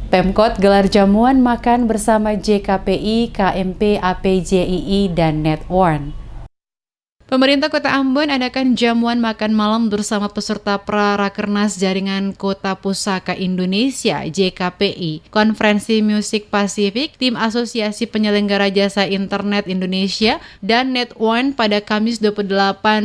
Pemkot gelar jamuan makan bersama JKPI, KMP, APJII, dan Net1. Pemerintah Kota Ambon adakan jamuan makan malam bersama peserta Prarakernas Jaringan Kota Pusaka Indonesia (JKPI), Konferensi Musik Pasifik, Tim Asosiasi Penyelenggara Jasa Internet Indonesia, dan Net1 pada Kamis 28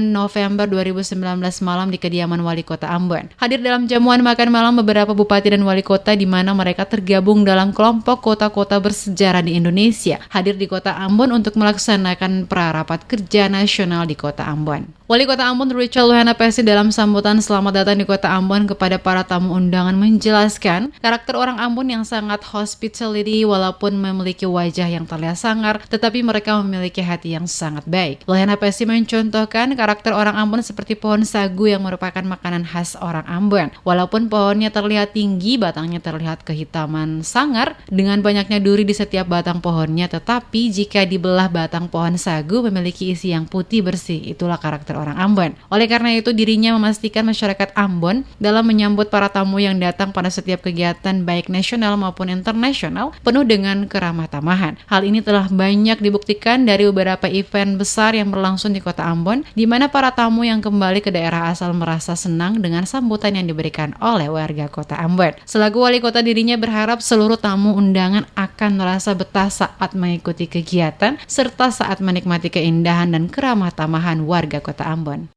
November 2019 malam di kediaman Wali Kota Ambon. Hadir dalam jamuan makan malam beberapa bupati dan wali kota di mana mereka tergabung dalam kelompok kota-kota bersejarah di Indonesia, hadir di Kota Ambon untuk melaksanakan prarapat kerja nasional di Kota Ambon. Wali Kota Ambon Richard Lohanapesi dalam sambutan selamat datang di Kota Ambon kepada para tamu undangan menjelaskan karakter orang Ambon yang sangat hospitality walaupun memiliki wajah yang terlihat sangar, tetapi mereka memiliki hati yang sangat baik. Lohanapesi mencontohkan karakter orang Ambon seperti pohon sagu yang merupakan makanan khas orang Ambon. Walaupun pohonnya terlihat tinggi, batangnya terlihat kehitaman sangar dengan banyaknya duri di setiap batang pohonnya, tetapi jika dibelah batang pohon sagu memiliki isi yang putih bersih. Itulah karakter orang Ambon. Oleh karena itu dirinya memastikan masyarakat Ambon dalam menyambut para tamu yang datang pada setiap kegiatan baik nasional maupun internasional penuh dengan keramah tamahan. Hal ini telah banyak dibuktikan dari beberapa event besar yang berlangsung di Kota Ambon, di mana para tamu yang kembali ke daerah asal merasa senang dengan sambutan yang diberikan oleh warga Kota Ambon. Selaku wali kota, dirinya berharap seluruh tamu undangan akan merasa betah saat mengikuti kegiatan serta saat menikmati keindahan dan keramah tamahan warga Kota Ambon.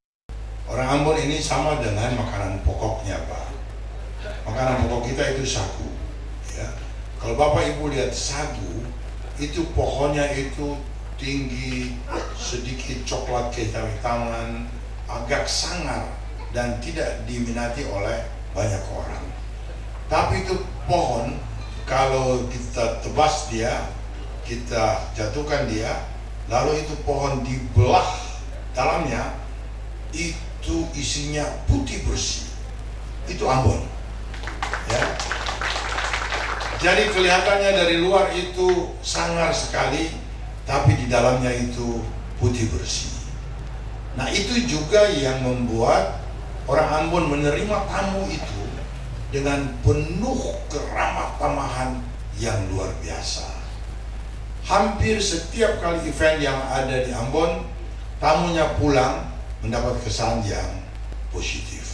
Orang Ambon ini sama dengan makanan pokoknya, Pak. Makanan pokok kita itu sagu. Ya. Kalau Bapak Ibu lihat sagu, itu pohonnya itu tinggi, sedikit coklat kehitaman, agak sangar dan tidak diminati oleh banyak orang. Tapi itu pohon, kalau kita tebas dia, kita jatuhkan dia, lalu itu pohon dibelah dalamnya, itu isinya putih bersih. Itu Ambon. Ya. Jadi kelihatannya dari luar itu sangar sekali, tapi di dalamnya itu putih bersih. Nah, itu juga yang membuat orang Ambon menerima tamu itu dengan penuh keramah tamahan yang luar biasa. Hampir setiap kali event yang ada di Ambon, tamunya pulang mendapat kesan yang positif.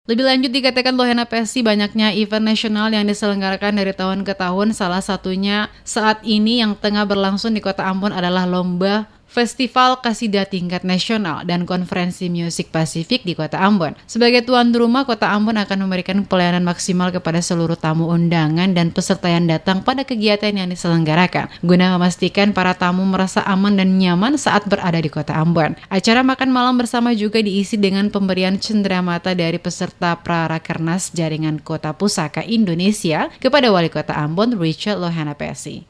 Lebih lanjut dikatakan Lohanapesi banyaknya event nasional yang diselenggarakan dari tahun ke tahun, salah satunya saat ini yang tengah berlangsung di Kota Ambon adalah Lomba Festival Kasidah Tingkat Nasional dan Konferensi Musik Pasifik di Kota Ambon. Sebagai tuan rumah, Kota Ambon akan memberikan pelayanan maksimal kepada seluruh tamu undangan dan peserta yang datang pada kegiatan yang diselenggarakan, guna memastikan para tamu merasa aman dan nyaman saat berada di Kota Ambon. Acara makan malam bersama juga diisi dengan pemberian cenderamata dari peserta Prarakernas Jaringan Kota Pusaka Indonesia kepada Wali Kota Ambon Richard Lohanapesi.